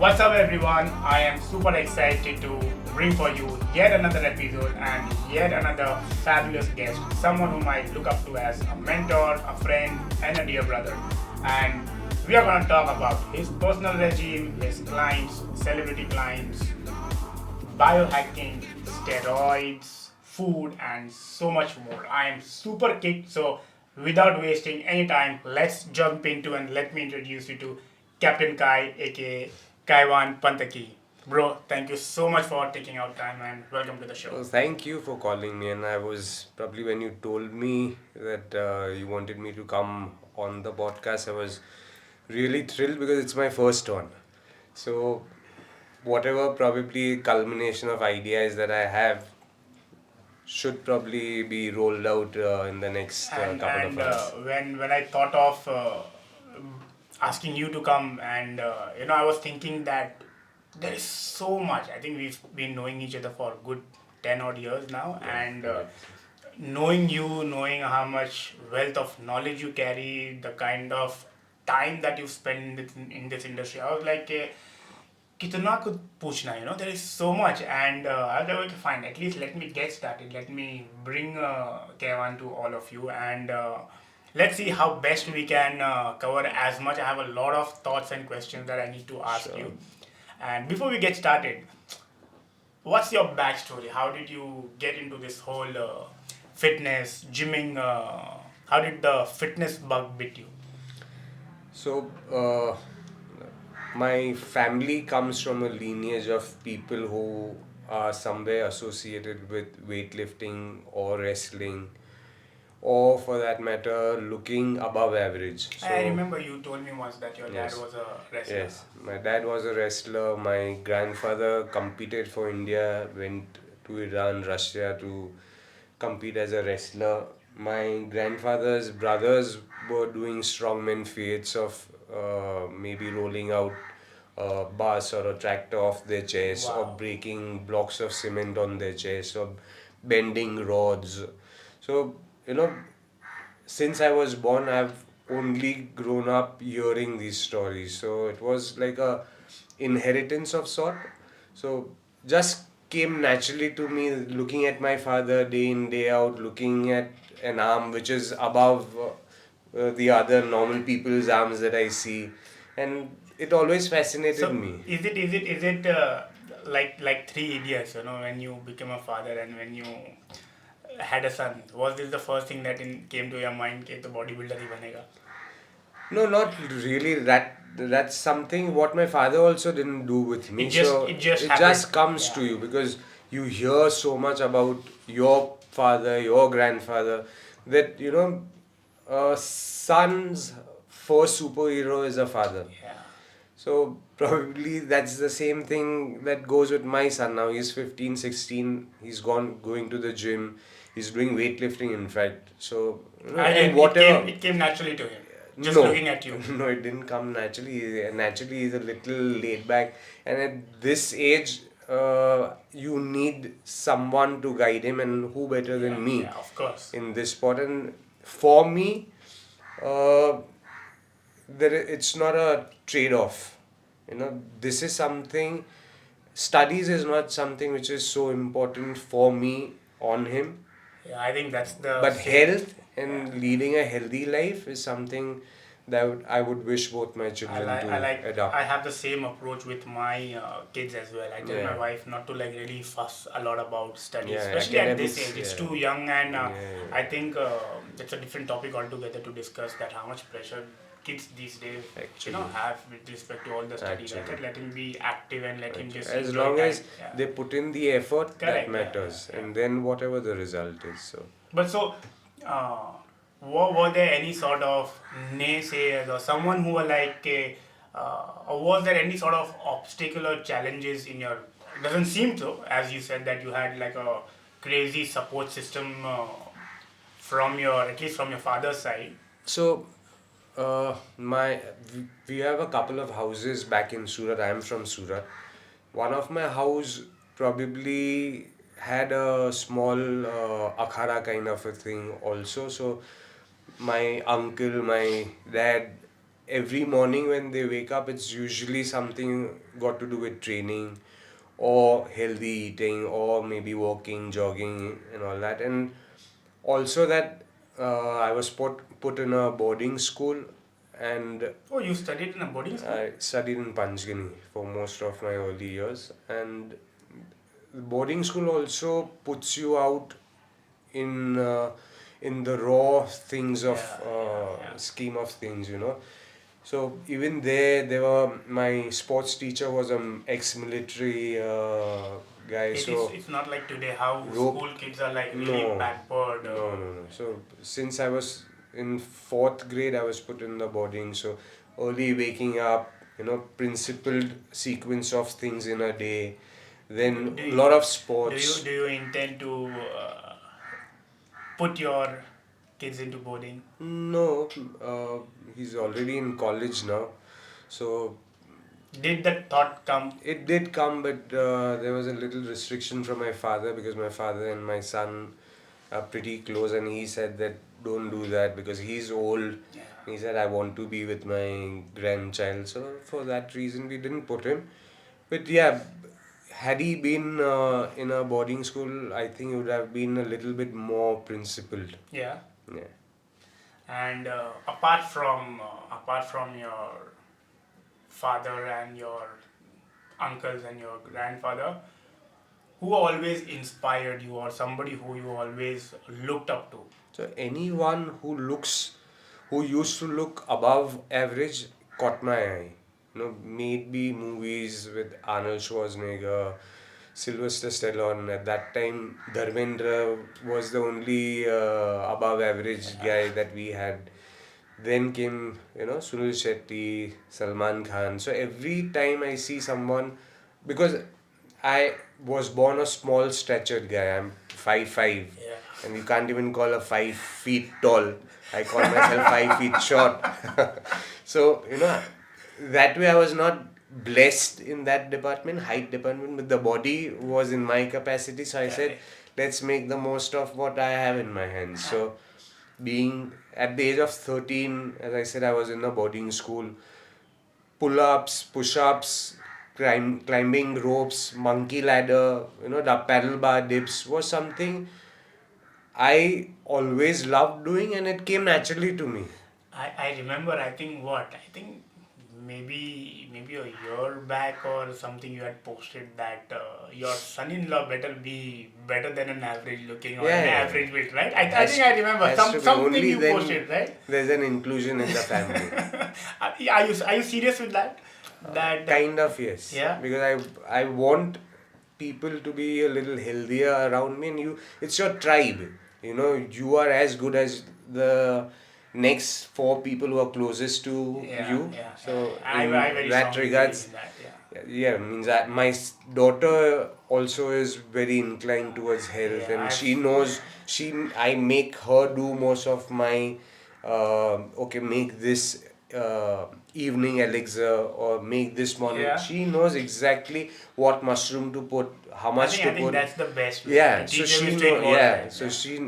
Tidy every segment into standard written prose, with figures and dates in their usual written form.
What's up, everyone? I am super excited to bring for you yet another episode and yet another fabulous guest, someone whom I look up to as a mentor, a friend, and a dear brother. And we are going to talk about his personal regime, his clients, celebrity clients, biohacking, steroids, food, and so much more. I am super kicked, so without wasting any time, let's jump into and let me introduce you to Captain Kai, aka Kaivan Panthaki. Bro, thank you so much for taking out time and welcome to the show. Well, thank you for calling me, and I was probably when you told me that you wanted me to come on the podcast, I was really thrilled because it's my first one. So, whatever probably culmination of ideas that I have should probably be rolled out in the next and couple of and hours. when I thought of asking you to come, and I was thinking that there is so much. I think we've been knowing each other for a good 10 odd years now, Yeah, and correct. knowing you, knowing how much wealth of knowledge you carry, the kind of time that you spend in this industry, I was like, कितना कुछ पूछना, there is so much. And I was like, okay, fine, at least let me get started, let me bring Kevan to all of you, and let's see how best we can cover as much. I have a lot of thoughts and questions that I need to ask Sure. you. And before we get started, what's your backstory? How did you get into this whole fitness, gymming? How did the fitness bug bit you? So, my family comes from a lineage of people who are somewhere associated with weightlifting or wrestling, or for that matter, looking above average. I So, remember you told me once that your dad yes, was a wrestler. yes, my dad was a wrestler. My grandfather competed for India, went to Iran, Russia to compete as a wrestler. My grandfather's brothers were doing strongman feats of maybe rolling out a bus or a tractor off their chest, or Wow. breaking blocks of cement on their chest, or bending rods. So, since I was born, I've only grown up hearing these stories. So it was like a inheritance of sort. So just came naturally to me looking at my father day in day out, looking at an arm which is above the other normal people's arms that I see, and it always fascinated So me. is it like Three Idiots? When you became a father and when you had a son, was this the first thing that came to your mind? कि तो bodybuilder ही बनेगा? No, not really. That's something what my father also didn't do with me. It just It happened. just comes Yeah. to you because you hear so much about your father, your grandfather, that a son's first superhero is a father. Yeah. So probably that's the same thing that goes with my son now. He's 15, 16. He's going to the gym. He's doing weightlifting, in fact. So and And it whatever. came naturally to him. Just No, looking at you. no, it didn't come naturally. Naturally, he's a little laid back, and at this age, you need someone to guide him, and who better than me Yeah, of course. in this sport? And for me, uh, it's not a trade-off. This is something. Studies is not something which is so important for me on him, Yeah, I think that's the but same. health and leading a healthy life is something that I would wish both my I children like I to like adopt. I have the same approach with my kids as well. I tell my Yeah. wife not to like really fuss a lot about studies, Yeah, especially at this academics. age. It's Yeah. too young, and Yeah. I think it's a different topic altogether to discuss that how much pressure kids these days Actually. have with respect to all the studies. I Actually. said let him be active and let him just As enjoy long time. as Yeah. they put in the effort, Correct, that yeah, matters, yeah. and then whatever the result is. So. But so, uh, were there any sort of naysayers or someone who were like, or was there any sort of obstacle or challenges in your? Doesn't seem so, as you said that you had like a crazy support system from your, at least from your father's side. So, we have a couple of houses back in Surat. I am from Surat. One of my house probably had a small akhara kind of a thing also. So, my uncle, my dad, every morning when they wake up, it's usually something got to do with training or healthy eating or maybe walking, jogging, and all that. And also that I was put in a boarding school, and Oh, you studied in a boarding school? I studied in Panchgani for most of my early years. And boarding school also puts you out in the raw things of Yeah. scheme of things, you know. So even there were, my sports teacher was an ex-military guy. So It's not like today how rope, school kids are like really no, backward. no. So since I was in fourth grade, I was put in the boarding. So early waking up, you know, principled sequence of things in a day. Then Do a you, lot of do you sports. do you intend to put your kids into boarding? No, he's already in college now. So Did that thought come? it did come, but there was a little restriction from my father, because my father and my son are pretty close, and he said that don't do that because he's old. Yeah. He said, I want to be with my grandchild. So for that reason, we didn't put him. But yeah, had he been in a boarding school, I think it would have been a little bit more principled. Yeah. Yeah. And apart from your father and your uncles and your grandfather, who always inspired you or somebody who you always looked up to? So anyone who used to look above average caught my eye. You know, maybe movies with Arnold Schwarzenegger, Sylvester Stallone. At that time, Dharmendra was the only above average guy that we had. Then came, you know, Sunil Shetty, Salman Khan. So every time I see someone, because I was born a small statured guy. I'm 5'5", Yeah. and you can't even call a 5 feet tall. I call myself 5 feet short. So, you know, that way I was not blessed in that department, height department, but the body was in my capacity. So I said, Correct. let's make the most of what I have in my hands. So being at the age of 13, as I said, I was in a boarding school. Pull-ups, push-ups, climbing ropes, monkey ladder, you know, the paddle bar dips was something I always loved doing, and it came naturally to me. I remember, I think maybe a year back or something, you had posted that your son-in-law better be better than an average looking or Yeah, an yeah. average weight, right? I think I remember Has to be. something Only you then posted, right? there's an inclusion in the family. Are you serious with that? That Kind of, yes. Yeah. Because I want people to be a little healthier around me, and it's your tribe. You know, you are as good as the next four people who are closest to you. Yeah. So I in very that strongly believe regards, in that. Yeah. yeah, means that my daughter also is very inclined towards health, Yeah, and she knows I make her do most of my okay, make this evening elixir or make this morning. Yeah. She knows exactly what mushroom to put, how I much think to I think put. that's the best way. Yeah, so Teach them she is to know. involve Yeah, them. so Yeah. she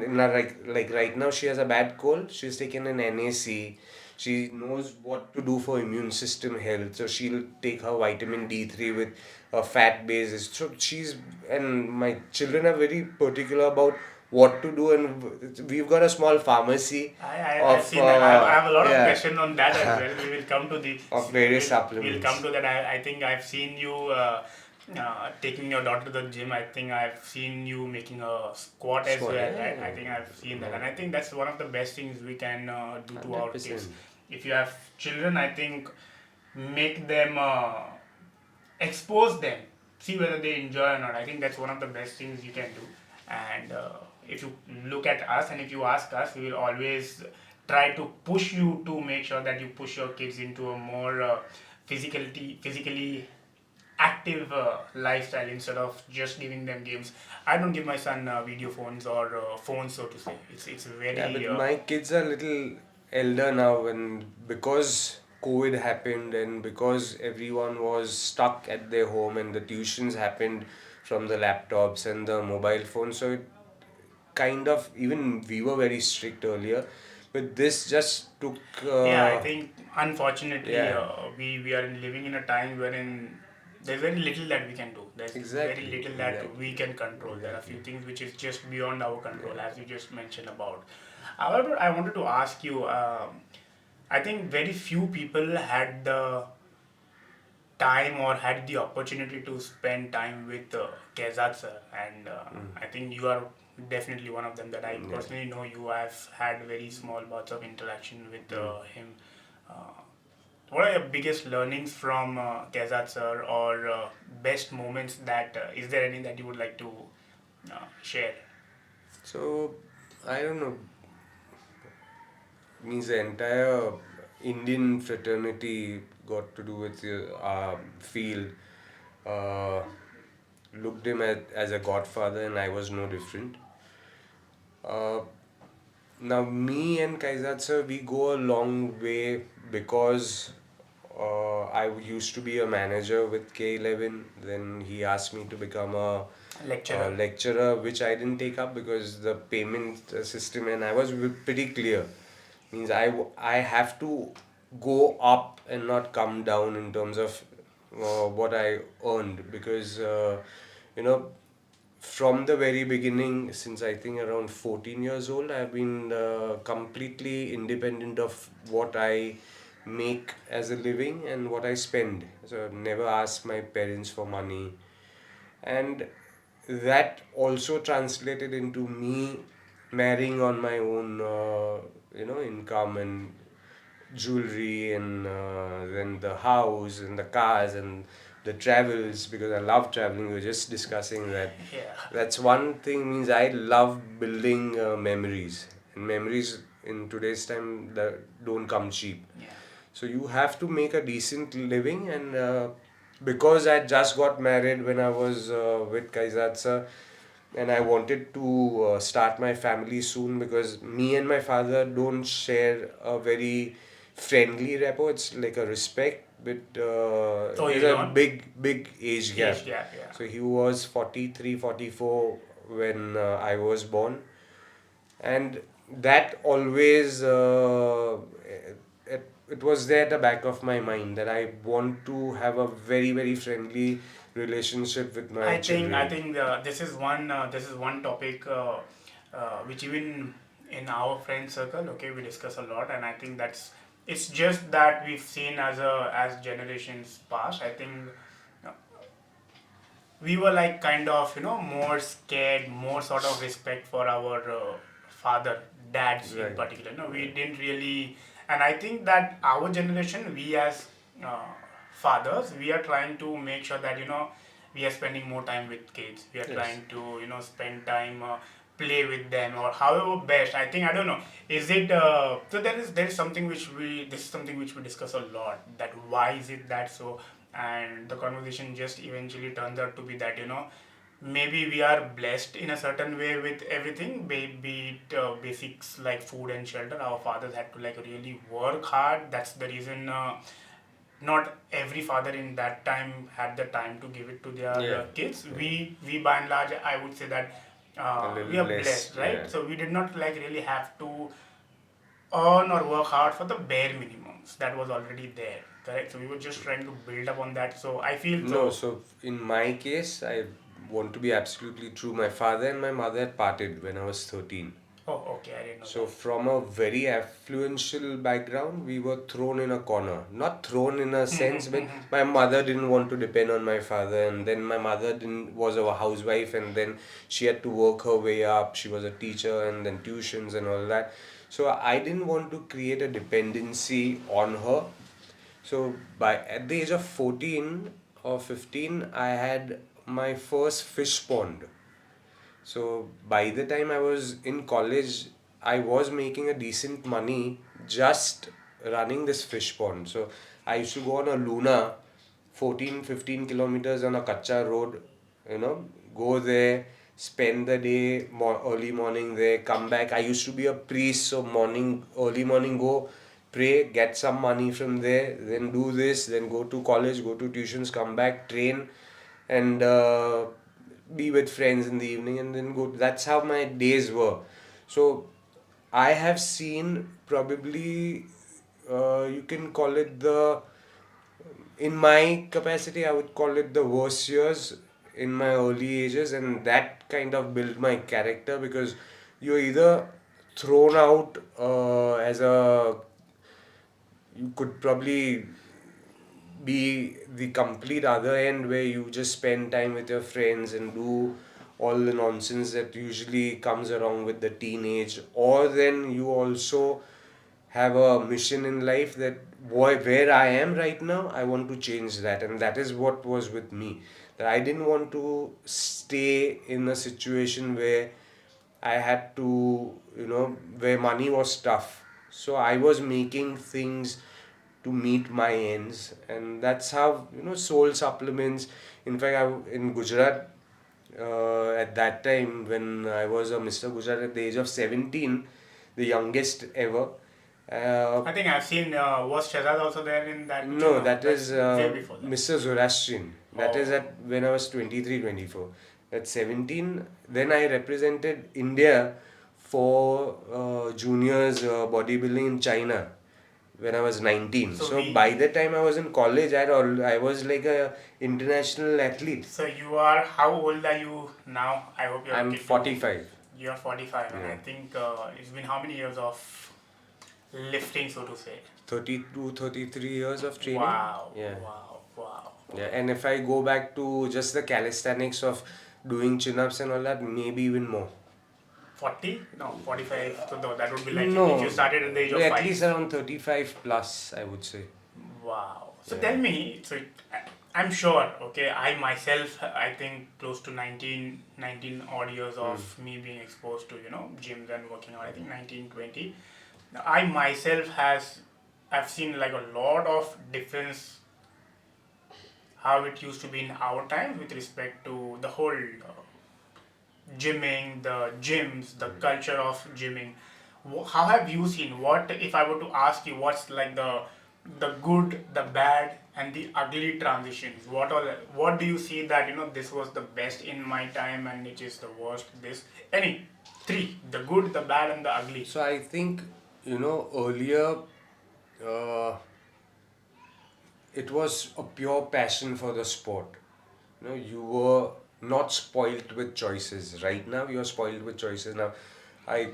like right now she has a bad cold. She's taken an NAC. She knows what to do for immune system health. So she'll take her vitamin D3 with a fat basis. So and my children are very particular about what to do, and we've got a small pharmacy I've of seen that. I have a lot of yeah, questions on that as well. We will come to the. of various We'll come supplements. to that. I think I've seen you taking your daughter to the gym. I think I've seen you making a squat as Squat, well. yeah, Right? yeah, I think I've seen that, yeah. and I think that's one of the best things we can do to our 100%. kids. If you have children, I think make them expose them, see whether they enjoy or not. I think that's one of the best things you can do. And if you look at us and if you ask us, we will always try to push you to make sure that you push your kids into a more physically active lifestyle instead of just giving them games. I don't give my son video phones or phones, so to say. It's very Yeah, but my kids are little elder now, and because COVID happened and because everyone was stuck at their home and the tuitions happened from the laptops and the mobile phones, so it kind of, even we were very strict earlier, But this just took, Yeah, I think unfortunately yeah, we are living in a time wherein there's very little that we can do. There's very exactly, little that exactly, we can control. There are few exactly. things which is just beyond our control, Yeah. as you just mentioned about. However, I wanted to ask you. I think very few people had the time or had the opportunity to spend time with Kezat sir, and I think you are definitely one of them. That I Yeah. personally know you have had very small bouts of interaction with him. Uh, what are your biggest learnings from Kezat sir, or best moments that is there any that you would like to share? So I don't know. Means the entire Indian fraternity got to do with our field. Uh, Looked him as a godfather, and I was no different. Uh, Now, me and Kaizad sir, we go a long way because I used to be a manager with K11. Then he asked me to become a Lecturer. lecturer, which I didn't take up because the payment system, and I was pretty clear. Means I have to go up and not come down in terms of what I earned because you know from the very beginning, since I think around 14 years old, I've been completely independent of what I make as a living and what I spend. So I've never asked my parents for money. And that also translated into me marrying on my own, income and jewelry and then the house and the cars and the travels because I love traveling. We were just discussing that. Yeah. That's one thing means I love building memories and memories in today's time that don't come cheap. Yeah. So you have to make a decent living and because I just got married when I was with Kaizatsa and I wanted to start my family soon because me and my father don't share a very friendly rapport. It's like a respect, but Oh, there's you a don't? big age gap. Age gap, yeah. So he was 43, 44 when I was born, and that always it was there at the back of my mind that I want to have a very friendly relationship with my I children. think this is one topic which even in our friend circle, okay, we discuss a lot, and I think that's it's just that we've seen as generations pass. I think uh, we were like kind of more scared, more sort of respect for our father, dads in Right. particular. No, we Right. didn't really, and I think that our generation, we as uh, fathers, we are trying to make sure that we are spending more time with kids. We are Yes. trying to spend time. Play with them or however best. I think I don't know. Is it so? There is something which we this is something which we discuss a lot. That why is it that so? And the conversation just eventually turns out to be that maybe we are blessed in a certain way with everything, be it basics like food and shelter. Our fathers had to like really work hard. That's the reason not every father in that time had the time to give it to their Yeah. kids. Yeah. We by and large, I would say that A we little are blessed. blessed, Yeah. right? So we did not like really have to earn or work hard for the bare minimums that was already there, correct? So we were just trying to build up on that. So I feel No, so. so in my case, I want to be absolutely true. My father and my mother had parted when I was 13. Oh, okay, I didn't know So, that. from a very affluential background, we were thrown in a corner. Not thrown in a sense, but my mother didn't want to depend on my father, and then my mother didn't was a housewife, and then she had to work her way up. She was a teacher, and then tuitions and all that. So, I didn't want to create a dependency on her. So, by at the age of 14 or 15, I had my first fish pond. So by the time I was in college, I was making a decent money just running this fish pond. So I used to go on a Luna, 14-15 kilometers on a Kacha road, go there, spend the day, early morning there, come back. I used to be a priest, so early morning go, pray, get some money from there, then do this, then go to college, go to tuitions, come back, train, and be with friends in the evening and then go. That's how my days were. So I have seen probably, you can call it in my capacity, I would call it the worst years in my early ages, and that kind of built my character because you're either thrown out you could probably be the complete other end where you just spend time with your friends and do all the nonsense that usually comes along with the teenage, or then you also have a mission in life that where I am right now, I want to change that, and that is what was with me. That I didn't want to stay in a situation where I had to, where money was tough. So I was making things to meet my ends, and that's how soul supplements. In fact, in Gujarat at that time when I was a Mr. Gujarat at the age of 17, the youngest ever. I think I've seen, was Shazad also there in that picture? No, No, that that's is way before that. Mr. Zoroastrian. That is Oh. at when I was 23, 24. At 17, then I represented India for juniors bodybuilding in China when I was 19. So So we, by the time I was in college, I was like a international athlete. so you are, how old are you now? I hope you're I'm okay to- 45. You're 45, and Yeah. I think it's been how many years of lifting, so to say? 32, 33 years of training. Wow, Yeah. wow. Yeah, and if I go back to just the calisthenics of doing chin-ups and all that, maybe even more. 40? No, 45. So no, that would be like No, if you started at the age of at 5. least around 35 plus, I would say. Wow. So Yeah. tell me, so I'm sure, okay, I myself, I think close to 19 odd years of me being exposed to, gyms and working out, I think 19, 20. I myself I've seen like a lot of difference how it used to be in our time with respect to the whole gymming, the gyms, the culture of gymming. How have you seen? What if I were to ask you, what's like the good, the bad, and the ugly transitions? What do you see that this was the best in my time and it is the worst? This any three: the good, the bad, and the ugly. So I think, earlier, uh, it was a pure passion for the sport. You were not spoiled with choices. Right now, you're spoiled with choices. Now, I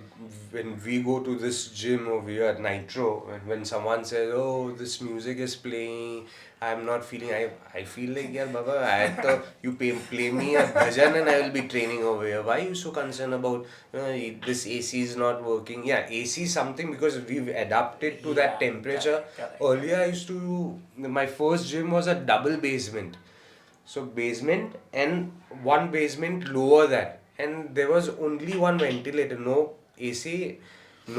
when we go to this gym over here at Nitro, and when someone says, "Oh, this music is playing," I'm not feeling. I feel like, yeah, Baba, I thought you play me a bhajan and I will be training over here. Why are you so concerned about this AC is not working? Yeah, AC is something because we've adapted to that Yeah, temperature. correct. Earlier, I used to. My first gym was a double basement. So basement and one basement lower that, and there was only one ventilator, no AC,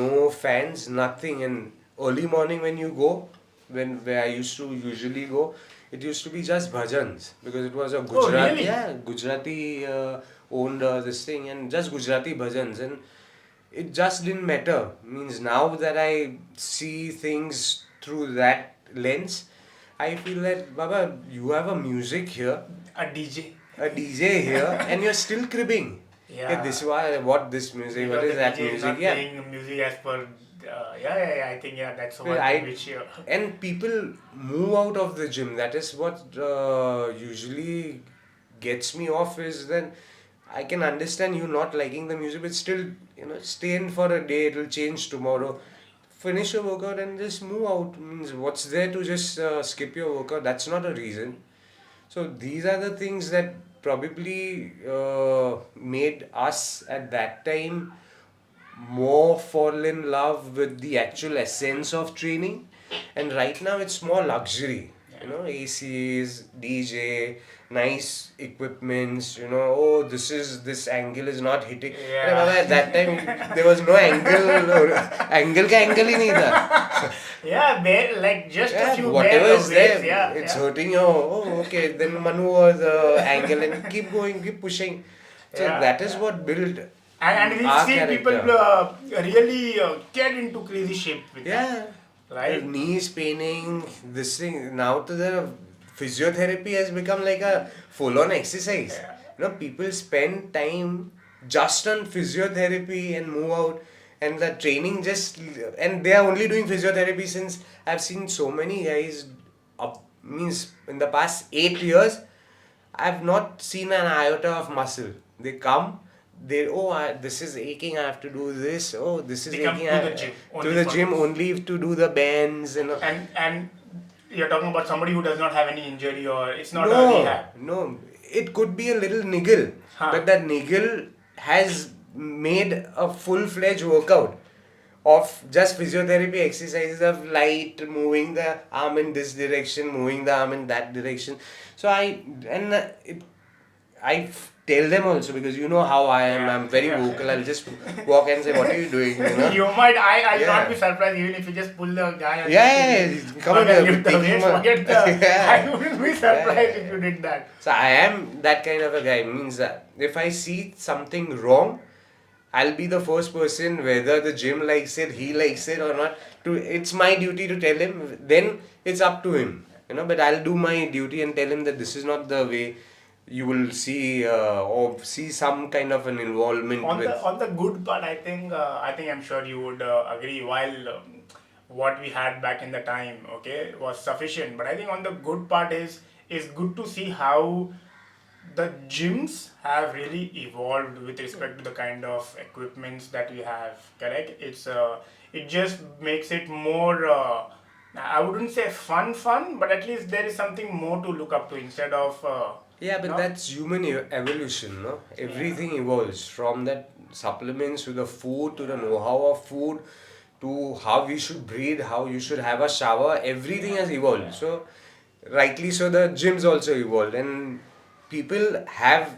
no fans, nothing. And early morning when you go, where I used to usually go, it used to be just bhajans because it was a Oh, Gujarat, really? yeah, Gujarati owned this thing, and just Gujarati bhajans, and it just didn't matter. Means now that I see things through that lens, I feel that Baba, you have a music here, A DJ. a DJ here, and you're still cribbing. Yeah, this Yeah. what this music, what Because is the that DJ is music? not Yeah. playing music as per. Yeah. I think that's the one Well, thing which. and people move out of the gym. That is what usually gets me off. Is then I can understand you not liking the music, but still, stay in for a day. It'll change tomorrow. Finish your workout and just move out. Means what's there to just skip your workout? That's not a reason. So these are the things that probably made us at that time more fall in love with the actual essence of training, and right now it's more luxury. ACs, DJ, nice equipments. Oh, this angle is not hitting. Yeah. At that time there was no angle. Angle का angle ही नहीं था. Yeah, bare, like just a Yeah, few whatever bare is there, waves, yeah, it's yeah. hurting your. Oh, okay. Then maneuver the angle and keep going, keep pushing. So Yeah, that is yeah. what built And we've our seen people character. really get into crazy shape with Yeah. that, right? The knees paining, this thing. Now to the physiotherapy has become like a full-on exercise. Yeah. People spend time just on physiotherapy and move out. and the training and they are only doing physiotherapy since I've seen so many guys means in the past 8 years I've not seen an iota of muscle. They come, this is aching, I have to do this. Oh, this is They come aching, to the gym to only the for gym this. only to do the bends And you're talking about somebody who does not have any injury, or it's not a No, rehab. no. It could be a little niggle, Huh. but that niggle has made a full-fledged workout of just physiotherapy exercises of light, moving the arm in this direction, moving the arm in that direction. So I tell them also, because you know how I am. Yeah. I'm very Yeah. vocal. I'll just walk and say, "What are you doing?" You know. You might, I'll not Yeah. be surprised even if you just pull the guy and Yeah, just yeah, say, yeah. Come on, forget you're lift the taking weights, my- forget the, Yeah. I wouldn't be surprised Yeah. if you did that. So I am that kind of a guy. Means that if I see something wrong, I'll be the first person, whether the gym likes it, he likes it or not. It's my duty to tell him. Then it's up to him, But I'll do my duty and tell him that this is not the way you will see or see some kind of an involvement with. On the good part, I think I'm sure you would agree. While what we had back in the time, okay, was sufficient, but I think on the good part is good to see how the gyms have really evolved with respect to the kind of equipments that we have. Correct? It just makes it more. I wouldn't say fun, but at least there is something more to look up to instead of. Yeah, but No? that's human evolution, no? Everything evolves from that supplements to the food to the know-how of food to how we should breathe, how you should have a shower. Everything has evolved. So, rightly so, the gyms also evolved, and people have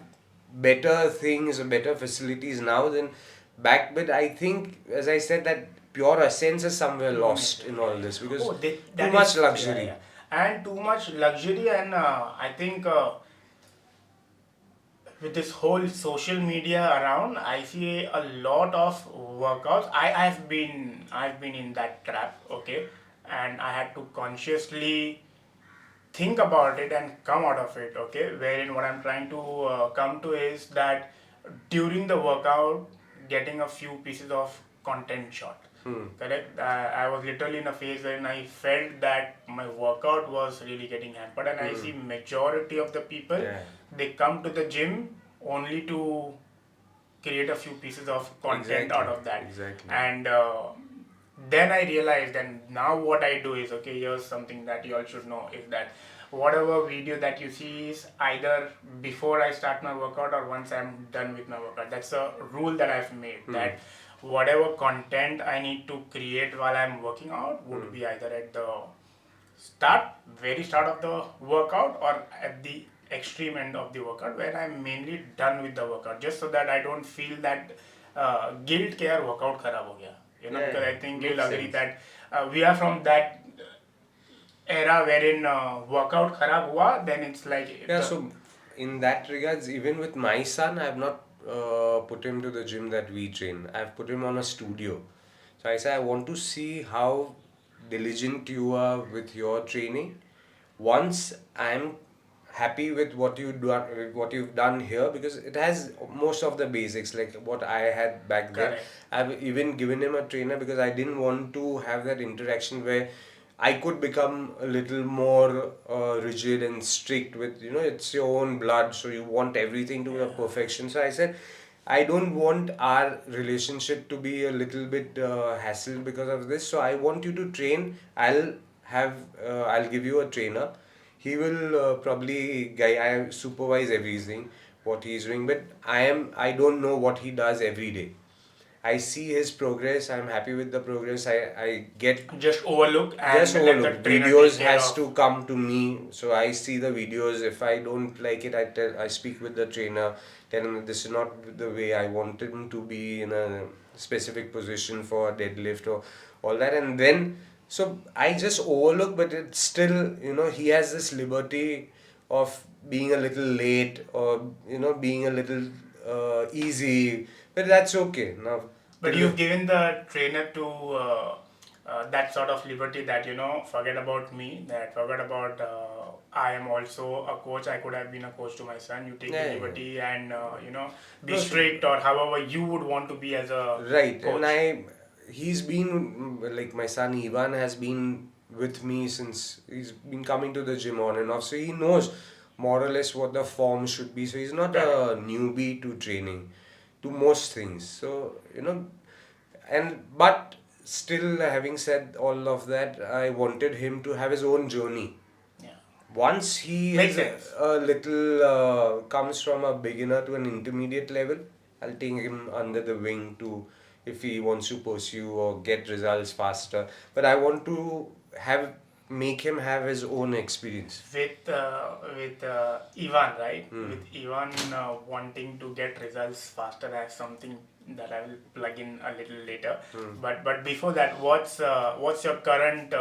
better things, better facilities now than back. But I think, as I said, that pure essence is somewhere lost in all this because Oh, too that much is, yeah, luxury. yeah. And too much luxury, and I think with this whole social media around, I see a lot of workouts. I've been in that trap, okay, and I had to consciously think about it and come out of it, okay. Wherein what I'm trying to come to is that during the workout, getting a few pieces of content shot. Correct. I was literally in a phase wherein I felt that my workout was really getting hampered, and I see majority of the people, Yeah. they come to the gym only to create a few pieces of content out of that. Exactly. And then I realized, and now what I do is, okay, here's something that you all should know is that whatever video that you see is either before I start my workout or once I'm done with my workout. That's a rule that I've made, that whatever content I need to create while I'm working out would be either at the very start of the workout, or at the extreme end of the workout where I'm mainly done with the workout, just so that I don't feel that guilt ke yaar workout kharab ho gaya. Yeah, Because I think makes you'll agree sense. that we are from that era wherein workout kharab hua, then it's like Yeah, so in that regards, even with my son, I've not put him to the gym that we train. I've put him on a studio. So I say, I want to see how diligent you are with your training. Once I'm happy with what you've done here, because it has most of the basics like what I had back then. Correct. I've even given him a trainer because I didn't want to have that interaction where I could become a little more rigid and strict with, it's your own blood, so you want everything to a perfection. So I said, I don't want our relationship to be a little bit hassled because of this. So I want you to train. I'll give you a trainer. He will I supervise everything what he's doing, but I don't know what he does every day. I see his progress. I'm happy with the progress. I get just overlook and just let the overlook. trainer Videos take care has of. to come to me, so I see the videos. If I don't like it, I speak with the trainer, tell him that this is not the way I want him to be in a specific position for a deadlift or all that, and then so I just overlook, but it's still, he has this liberty of being a little late or being a little easy, but that's okay now. But till you've given the trainer to that sort of liberty that, forget about me, that forget about I am also a coach. I could have been a coach to my son. You take the Yeah, yeah. liberty and, be No, so, strict or however you would want to be as a right, and coach. he's been like my son Ivan has been with me since he's been coming to the gym on and off, so he knows more or less what the form should be. So he's not Correct. a newbie to training, to most things. So and but still, having said all of that, I wanted him to have his own journey. Yeah. Once he Makes is sense. a little comes from a beginner to an intermediate level, I'll take him under the wing to if he wants to pursue or get results faster. But I want to have make him have his own experience. With Ivan, right? Hmm. With Ivan wanting to get results faster as something that I will plug in a little later. But before that, what's your current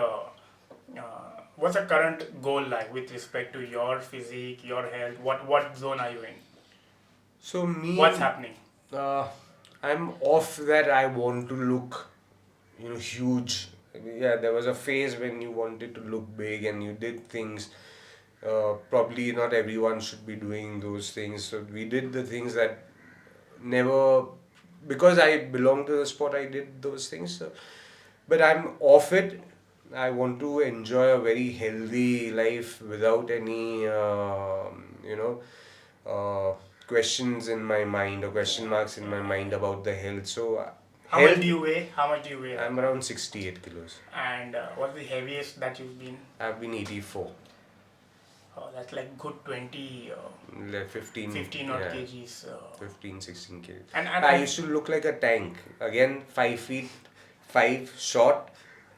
what's your current goal like with respect to your physique, your health? What zone are you in? So What's me, happening? uh, I'm off that I want to look, huge. Yeah, there was a phase when you wanted to look big and you did things. Probably not everyone should be doing those things. So we did the things that never, because I belong to the sport, I did those things. So, but I'm off it. I want to enjoy a very healthy life without any, uh, questions in my mind or question marks in my mind about the health. So, How much health, do you weigh? How much do you weigh right I'm now? around 68 kilos. And what's the heaviest that you've been? I've been 84, That's like good 20, like 15, 15 odd yeah, kgs. 15, 16 kg. And I used to look like a tank. Again, 5 feet, 5, short,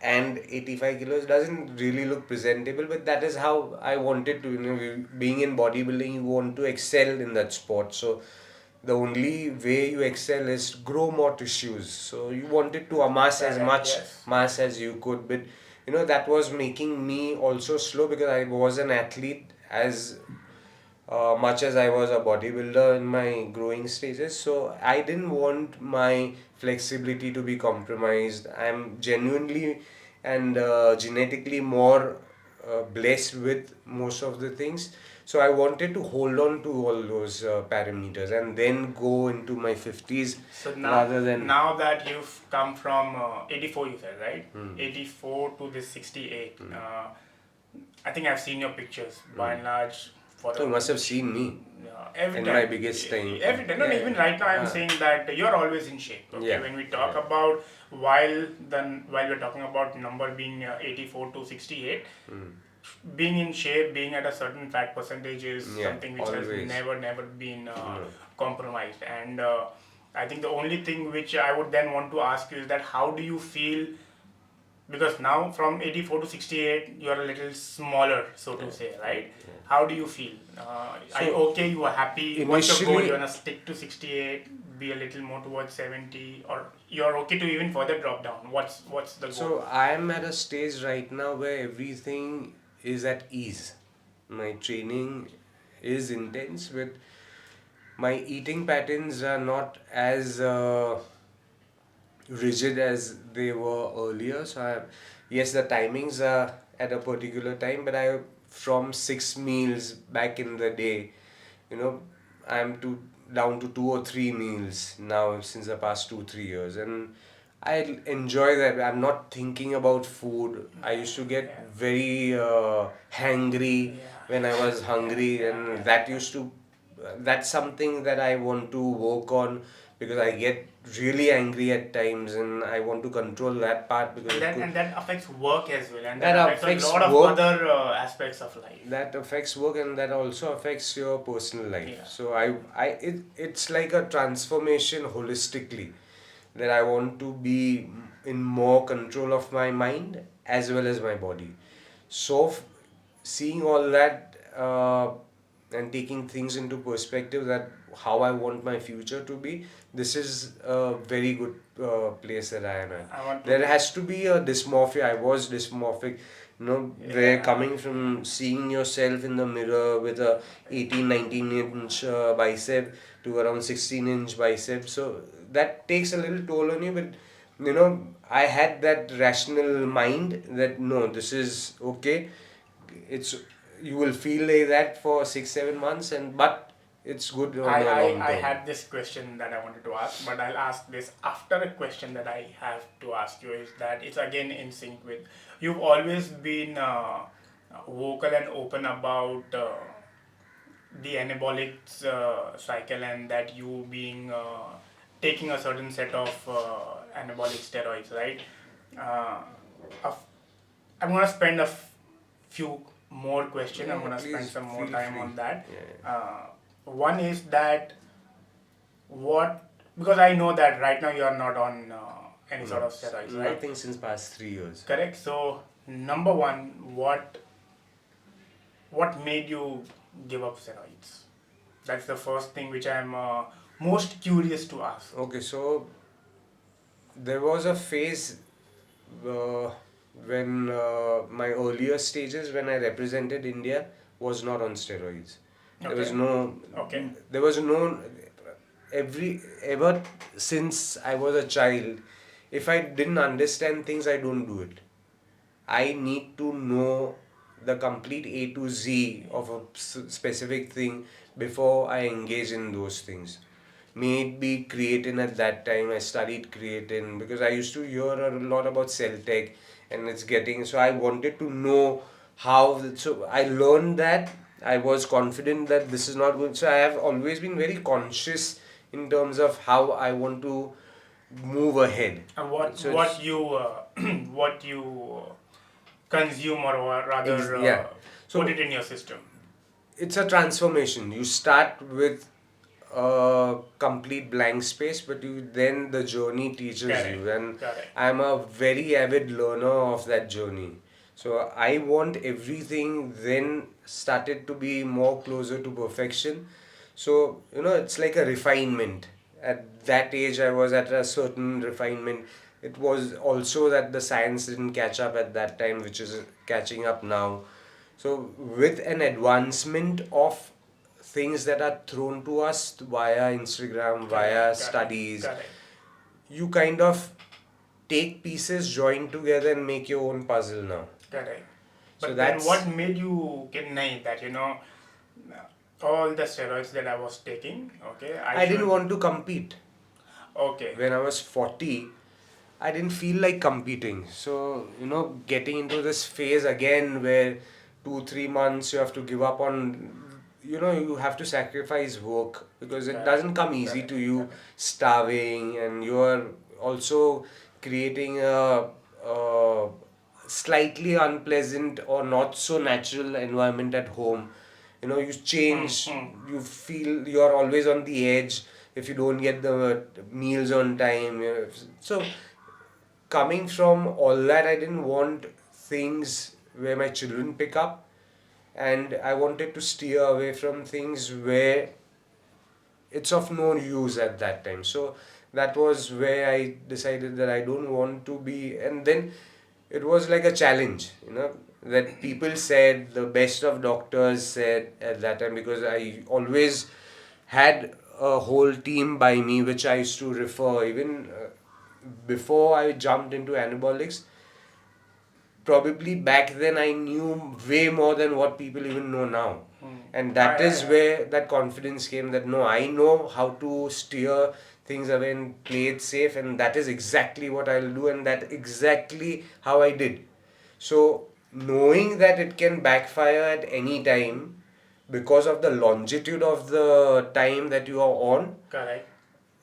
and 85 kilos doesn't really look presentable, but that is how I wanted to. Being in bodybuilding, you want to excel in that sport. So the only way you excel is grow more tissues. So you wanted to amass as correct, much yes. mass as you could, but that was making me also slow because I was an athlete as much as I was a bodybuilder in my growing stages. So I didn't want my flexibility to be compromised. I'm genuinely and genetically more blessed with most of the things. So I wanted to hold on to all those parameters and then go into my 50s So rather than. now that you've come from 84, you said, right? Hmm. 84 to this 68. Hmm. I think I've seen your pictures by and large. For So you must have seen me every in time, my biggest time. every time. No, no, Yeah. even right now, I'm Ah. saying that you're always in shape. Okay, Yeah. when we talk Yeah. about while we're talking about number being 84 to 68, being in shape, being at a certain fat percentage is Yeah, something which has always. never been No. compromised. And I think the only thing which I would then want to ask you is that how do you feel? Because now from 84 to 68, you're a little smaller, so to say, right? How do you feel? Are you So, okay? You are happy? What's your goal? initially, You wanna stick to 68, be a little more towards 70, or you're okay to even further drop down? What's the goal? so I'm at a stage right now where everything is at ease. My training is intense, but my eating patterns are not as rigid as they were earlier. So yes, the timings are at a particular time, but I from 6 meals back in the day, you know, I'm down to 2 or 3 meals now since the past 2 3 years, and I enjoy that. I'm not thinking about food. I used to get very hangry when I was hungry, and that used to that's something that I want to work on because I get really angry at times and I want to control that part because And that affects work as well, and that that affects affects a lot of work, other aspects of life. that affects work, and that also affects your personal life. Yeah. So it's like a transformation holistically that I want to be in more control of my mind as well as my body. So seeing all that and taking things into perspective that how I want my future to be, this is a very good place that I am at. I want to There has to be a dysmorphia. I was dysmorphic, where coming from seeing yourself in the mirror with a 18, 19-inch bicep to around 16-inch bicep. So that takes a little toll on you, but I had that rational mind that no, this is okay. It's You will feel like that for 6-7 months, but it's good on a long I term. had this question that I wanted to ask, but I'll ask this after a question that I have to ask you is that it's again in sync with you've always been vocal and open about the anabolic cycle and that you being taking a certain set of anabolic steroids, right? Uh, of- I'm gonna spend few more questions. I'm Yeah, gonna spend please some more feel time free. on that. Yeah. One is that what because I know that right now you are not on any sort No, of steroids, right? nothing since past 3 years. Correct. So number one, what made you give up steroids? That's the first thing which I'm most curious to ask. Okay, so there was a phase uh, when my earlier stages when I represented India was not on steroids. There was Okay. no, Okay. there was no, ever since I was a child, if I didn't understand things, I don't do it. I need to know the complete A to Z of a specific thing before I engage in those things. May it be creatine at that time, I studied creatine because I used to hear a lot about cell tech and it's getting, so I wanted to know how, so I learned that. I was confident that this is not good. So I have always been very conscious in terms of how I want to move ahead. And So what you what you consume or rather yeah. put So it in your system. it's a transformation. You start with a complete blank space, but you then the journey teaches Correct. you, and Correct. I'm a very avid learner of that journey. So I want everything then started to be more closer to perfection. So it's like a refinement. At that age, I was at a certain refinement. It was also that the science didn't catch up at that time, which is catching up now. So, with an advancement of things that are thrown to us via Instagram, via Correct. Correct. studies, Correct. you kind of take pieces, join together, and make your own puzzle now. Correct. So, But then what that's. made you get named that all the steroids that I was taking, okay, I I didn't should want to compete. okay. When I was 40, I didn't feel like competing. So, getting into this phase again where 2-3 months you have to give up on, you have to sacrifice work because it Correct. doesn't come easy Correct. to you, Correct. starving, and you are also creating a slightly unpleasant or not so natural environment at home. You change, Hmm. you feel you are always on the edge if you don't get the meals on time. So coming from all that, I didn't want things where my children pick up, and I wanted to steer away from things where it's of no use at that time. So that was where I decided that I don't want to be, and then it was like a challenge, that people said, the best of doctors said at that time, because I always had a whole team by me which I used to refer even before I jumped into anabolics. Probably back then I knew way more than what people even know now. Hmm. And that is I where that confidence came, that no, I know how to steer things away and play it safe, and that is exactly what I'll do, and that exactly how I did. So knowing that it can backfire at any time because of the longitude of the time that you are on, correct.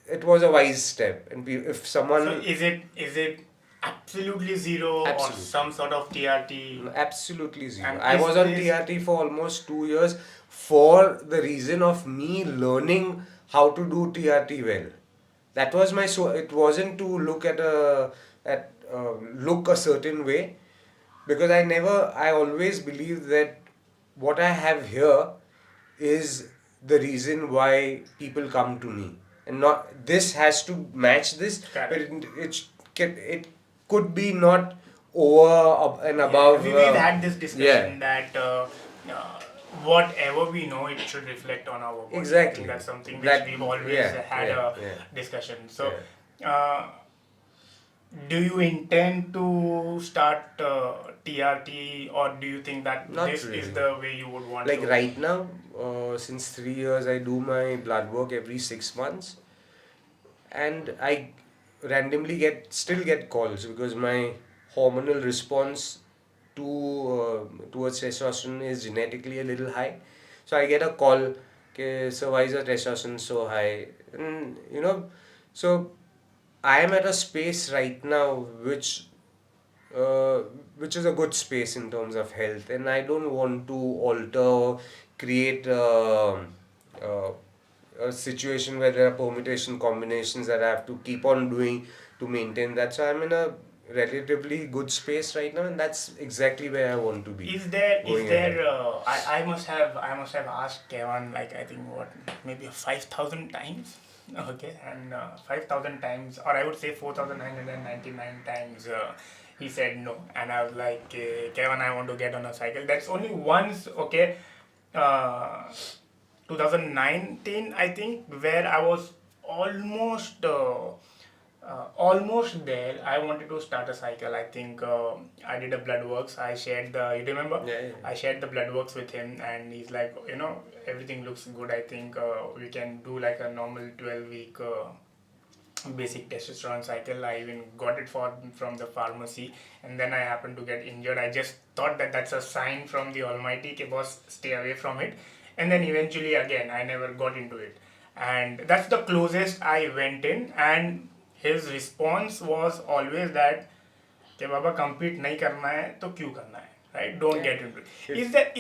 it was a wise step. And if So someone. is it absolutely zero or Absolutely. some sort of TRT? No, absolutely zero. And I is was on this TRT for almost 2 years for the reason of me learning how to do TRT well. That was my so. It wasn't to look look a certain way, because I always believe that what I have here is the reason why people come to me, and not this has to match this, but correct? it could be not over and Yeah, above. we've had this Yeah, discussion that uh, whatever we know, it should reflect on our body. I think exactly. that's something which That we've always yeah had yeah a yeah discussion. So, yeah. uh, Do you intend to start TRT, or do you think that Not this is really. the way you would want Like to? right now, since 3 years, I do my blood work every 6 months, and I randomly still get calls because my hormonal response towards testosterone is genetically a little high. So I get a call, okay, so why is your testosterone so high? And so I am at a space right now uh, which is a good space in terms of health, and I don't want to alter, create uh, a situation where there are permutation combinations that I have to keep on doing to maintain that. So I'm in a relatively good space right now, and that's exactly where I want to be Is going there ahead. I must have asked Kaivan, like, I think what, maybe 5,000 times. Okay, and 5,000 times, or I would say 4,999 times, he said no, and I was like, Kaivan, I want to get on a cycle. That's only once. Okay, uh, 2019, I think, where I was almost almost there. I wanted to start a cycle. I think I did a blood works. I shared the. You remember? Yeah, yeah. I shared the blood works with him, and he's like, everything looks good. I think we can do like a normal 12-week basic testosterone cycle. I even got it from the pharmacy, and then I happened to get injured. I just thought that that's a sign from the Almighty, ke boss, stay away from it. And then eventually, again, I never got into it, and that's the closest I went in. And his response was always that कि बाबा compete नहीं करना है तो क्यों करना है, right? Don't Yeah. get into it.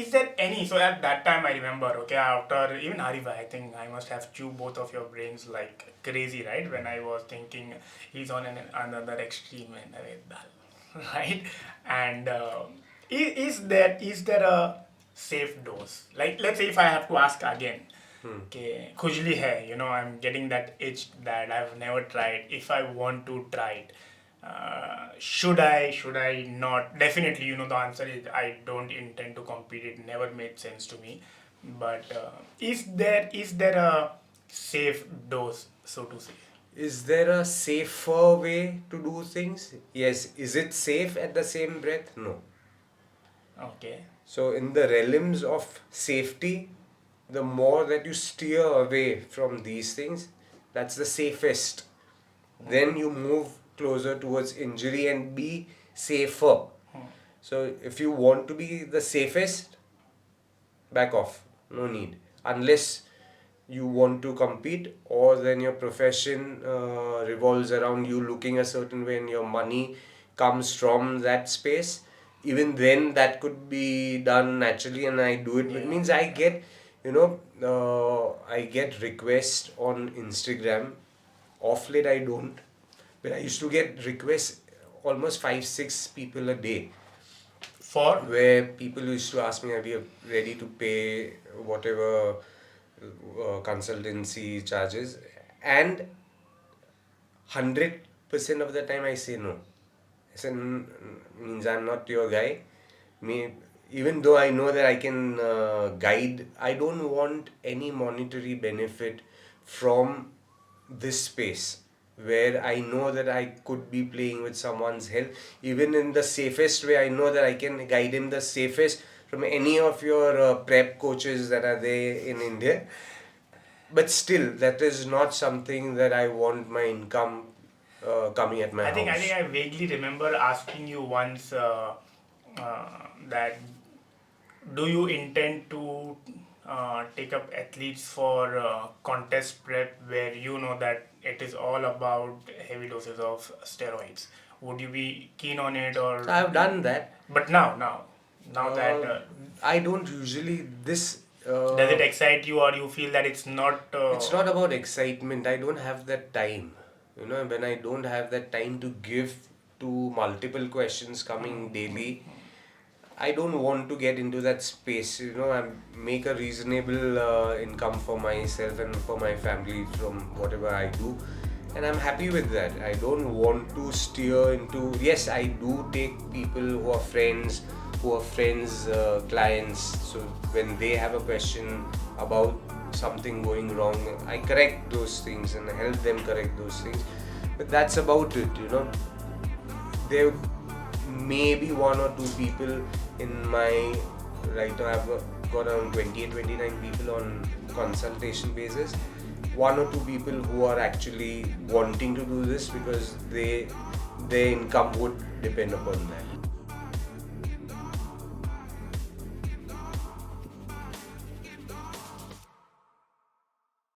Is there any, so at that time I remember, okay, after even Hariva, I think I must have chewed both of your brains like crazy, right? When I was thinking he's on another extreme and right? And is there a safe dose? Like, let's say if I have to ask again, okay, khujli hai, I'm getting that itch that I've never tried. If I want to try it, should I not? Definitely, the answer is I don't intend to compete. It never made sense to me. But is there a safe dose, so to say? Is there a safer way to do things? Yes. Is it safe at the same breath? No. Okay. So, in the realms of safety, the more that you steer away from these things, that's the safest. Then you move closer towards injury and be safer. So, if you want to be the safest, back off. No need. Unless you want to compete, or then your profession revolves around you looking a certain way and your money comes from that space. Even then, that could be done naturally, and I do it. It Yeah. means I get requests on Instagram. Off late, I don't, but I used to get requests almost 5-6 people a day, For where people used to ask me, are we ready to pay whatever consultancy charges? And 100% of the time I say no. I said, means I'm not your guy. Even though I know that I can guide, I don't want any monetary benefit from this space where I know that I could be playing with someone's health. Even in the safest way, I know that I can guide him the safest from any of your prep coaches that are there in India. But still, that is not something that I want my income coming at my I think house. I vaguely remember asking you once uh, that do you intend to take up athletes for contest prep, where you know that it is all about heavy doses of steroids? Would you be keen on it, or? I've done that. But now that I don't usually this. does it excite you, or you feel that it's not? It's not about excitement. I don't have that time. When I don't have that time to give to multiple questions coming daily, I don't want to get into that space. I make a reasonable income for myself and for my family from whatever I do, and I'm happy with that. I don't want to steer into. Yes, I do take people who are friends, clients. So when they have a question about something going wrong, I correct those things and help them correct those things. But that's about it. there may be one or two people in my, right now I've got around 28-29 people on consultation basis. One or two people who are actually wanting to do this because their income would depend upon that.